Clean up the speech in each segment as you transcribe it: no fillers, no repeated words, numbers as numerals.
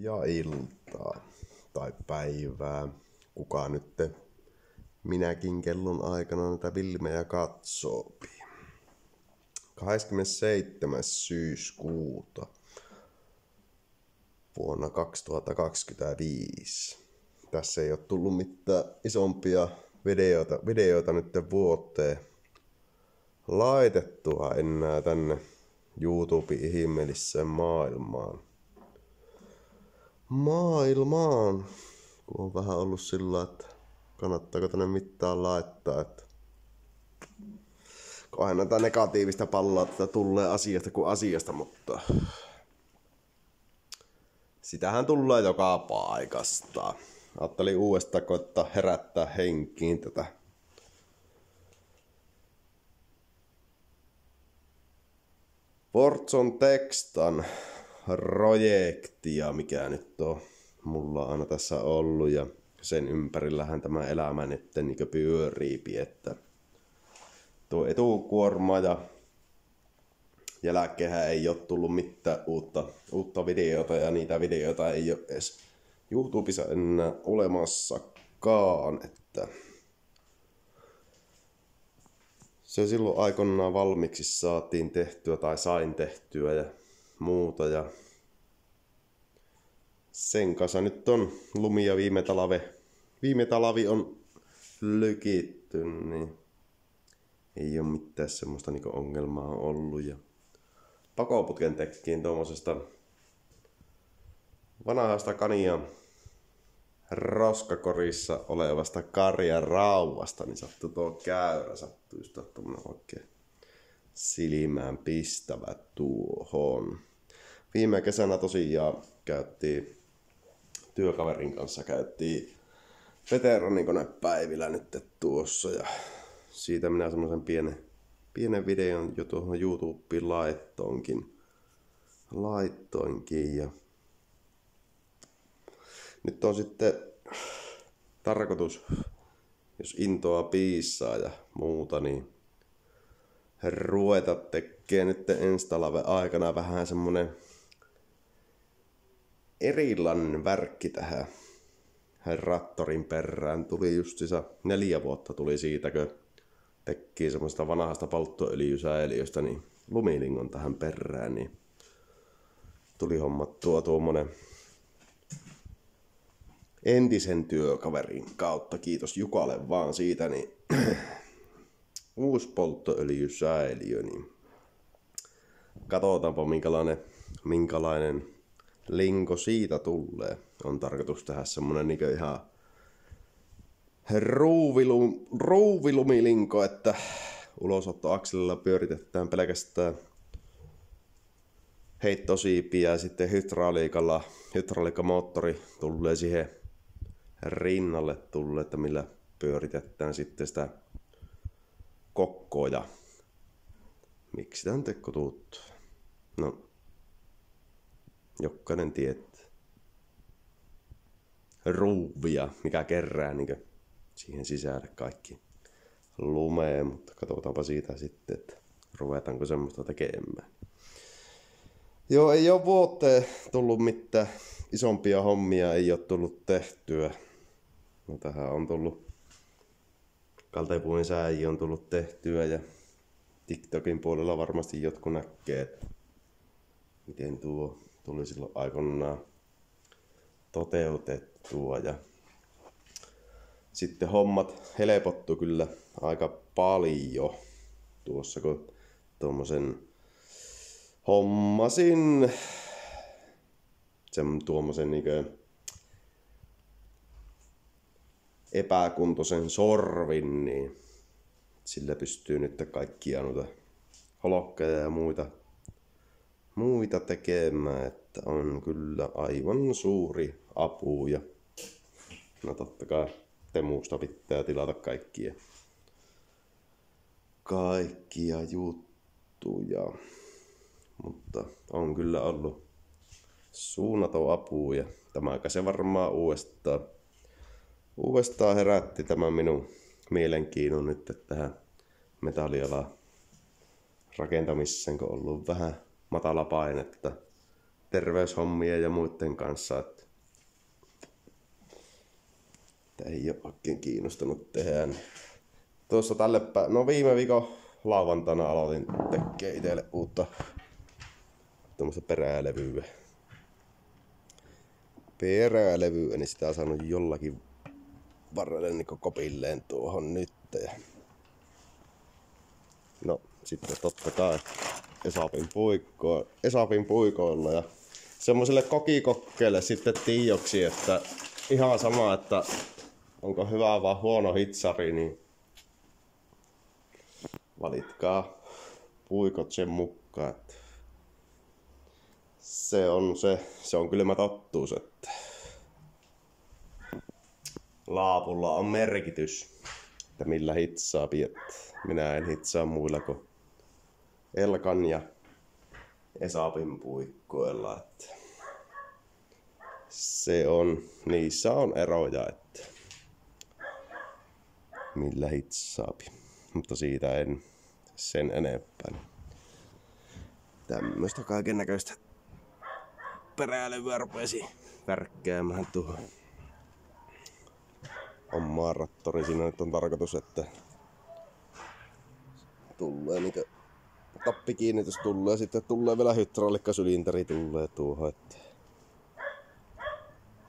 ja iltaa tai päivää. Kuka nyt minäkin kellon aikana näitä filmejä katsoo. 27. syyskuuta vuonna 2025. Tässä ei ole tullut mitään isompia videoita nyt vuoteen laitettua enää tänne YouTube-ihmeelliseen maailmaan. Kun on vähän ollut sillä, että kannattaako tänne mitään laittaa, että kun aina tätä negatiivista palautetta tulee asiasta kuin asiasta, mutta sitähän tulee joka paikasta. Ajattelin uudestaan koittaa herättää henkiin tätä Warzone Textan projektia, mikä nyt on mulla aina tässä ollut, ja sen ympärillähän tämä elämä nyt niin pyörii, että tuo etukuorma ja jälkeenhän ei ole tullut mitään uutta videota, ja niitä videoita ei ole edes YouTubessa enää olemassakaan, että se silloin aikoinaan valmiiksi saatiin tehtyä tai sain tehtyä ja muuta, ja sen kanssa nyt on lumi ja viime talvi on lykitty, niin ei ole mitään semmoista niinku ongelmaa ollut. Ja pakoputken tekkiin tuommoisesta vanhasta Kanian roskakorissa olevasta karjarauvasta, niin sattui tuo käyrä, sattui just tuommoinen oikein silmään pistävä tuohon. Viime kesänä tosiaan työkaverin kanssa käytiin veteranikonepäivillä nyt tuossa, ja siitä minä semmoisen pienen videon jo tuohon YouTubeen laittoinkin, ja nyt on sitten tarkoitus, jos intoa piissaa ja muuta, niin ruveta tekemään nyt ensi talven aikana vähän semmonen erilainen värkki tähän Raptorin perään. Tuli justiinsa 4 vuotta tuli siitä, kun teki semmoista vanhasta polttoöljysäiliöstä niin lumilingon tähän perään, niin tuli hommattua tuommoinen entisen työkaverin kautta, kiitos Jukalle vaan siitä, niin uusi polttoöljysäiliö, niin katsotaanpa minkälainen linko siitä tulee. On tarkoitus tehdä semmonen niinku ihan ruuvilumilinko, että ulosottoakselilla pyöritetään pelkästään heittosiipiä, ja sitten hydrauliikkamoottori tulee siihen rinnalle, että millä pyöritetään sitten sitä kokkoja. Miksi tämän tekko tuttu? No, jokainen tietää. Ruuvia, mikä kerää niin siihen sisälle kaikki lumeen, mutta katsotaanpa siitä sitten, että ruvetaanko semmoista tekemään. Joo, ei ole vuoteen tullut mitään isompia hommia, ei ole tullut tehtyä. No, tähän on tullut kaltepuun sääjiä on tullut tehtyä, ja TikTokin puolella varmasti jotkut näkee, että miten tuo tuli silloin aikoinaan toteutettua, ja sitten hommat helpottu kyllä aika paljon tuossa, kun tuommoisen hommasin tuommoisen niinkö epäkuntoisen sorvin, niin sillä pystyy nyt kaikkia noita holokkeja ja muita tekemään, että on kyllä aivan suuri apu, ja no totta kai Temusta pitää tilata kaikkia juttuja, mutta on kyllä ollut suunnaton apu, ja tämäkä se varmaan uudestaan herätti tämän minun mielenkiinnon nyt tähän metallialan rakentamiseen, kun on ollut vähän matala painetta terveyshommien ja muiden kanssa. Että ei ole oikein kiinnostunut tehdä. Tuossa viime viikon lauantaina aloitin tekemään itselle uutta tämmöistä perälevyä. Niin sitä on saanut jollakin varrelle niin kopilleen tuohon nyt. No sitten totta kai Esapin puikoilla ja semmoiselle kokikokkeelle sitten tioksi, että ihan sama, että onko hyvä vai huono hitsari, niin valitkaa puikot sen mukaan. Se on kylmä tottuus, että laavulla on merkitys, että millä hitsaa piet. Minä en hitsaa muilla kuin Elkan ja Esapin puikkoilla. Että niissä on eroja, että millä hitsaapi. Mutta siitä en sen enempää. Tämmöistä kaiken näköistä perälevyä rupesi värkkäämään tuohon omaan rattori. Siinä nyt on tarkoitus, että tulee niinkö tappikiinnitys tulee ja sitten tulee vielä hydraulikkasylinteri tulee tuohon, että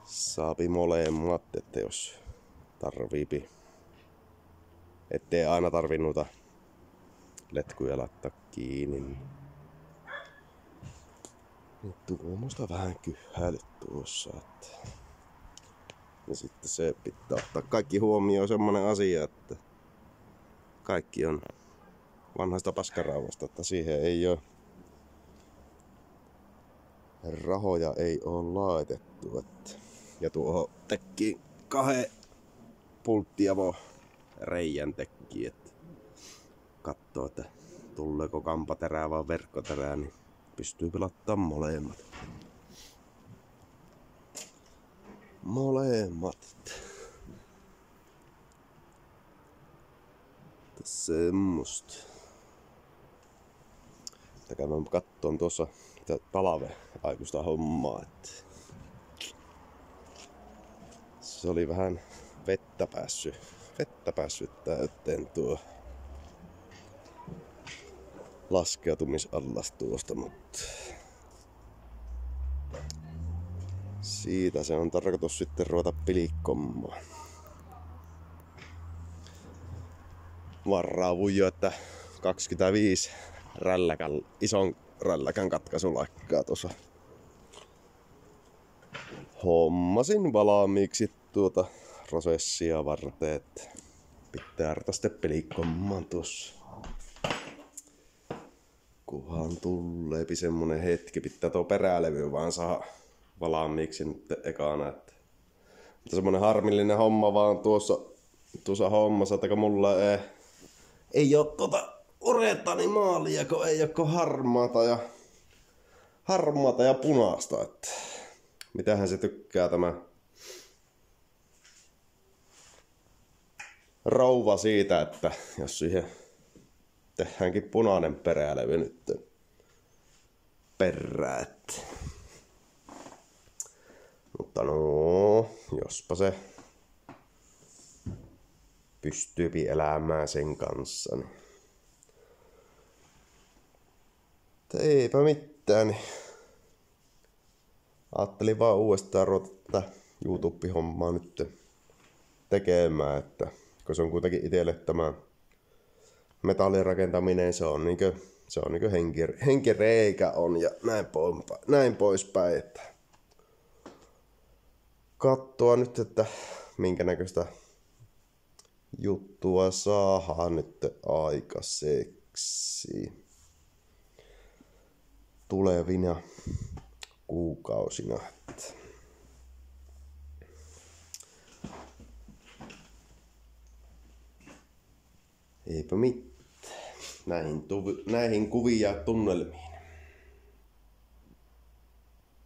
saapi molemmat, että jos tarviipi. Ettei aina tarvi noita letkuja laittaa kiinni. Tuommoista vähän kyhäilyt tuossa. Että ja sitten se pitää ottaa kaikki huomioon semmonen asia, että kaikki on vanhasta paskarauvasta, että siihen ei ole rahoja ei ole laitettu. Että ja tuohon tekkiin 2 pulttiavo reijän tekkiin, että katsoo, että tuleeko kampaterää vai verkkoterää, niin pystyy pelattamaan molemmat. Semmosta. Käydään kattoon tuossa talve aikuista hommaa, että se oli vähän vettä päässyt täyteen tuo laskeutumisallas tuosta, mutta siitä se on tarkoitus sitten ruveta pilikkomaan. Varaavuin jo, että 25 ison rälläkän katkaisulaikkaa tuossa hommasin valmiiksi tuota prosessia varten, että pitää ruveta sitten pilikkomaan tuossa. Kunhan tuleepi semmonen hetki, pitää tuo perälevy vaan saada valmiiksi nyt ekana. Mutta semmonen harmillinen homma vaan tuossa hommassa, että kun mulla ei oo uretani maalia, kun ei oo harmaata ja punaista. Että mitähän se tykkää tämä rouva siitä, että jos siihen tehdäänkin punainen perälevy nyt perät. Mutta no, jospa se pystyypi elämään sen kanssa. Niin. Eipä mitään. Niin. Ajattelin vaan uudestaan ruveta tätä YouTube-hommaa nyt tekemään, että kun se on kuitenkin itselle tämä metallirakentaminen, se on niinkö henkireikä on ja näin poispäin. Että katsoa nyt, että minkä näköistä juttua saadaan nyt aikaiseksi tulevina kuukausina. Eipä mitään. Näihin kuviin ja tunnelmiin.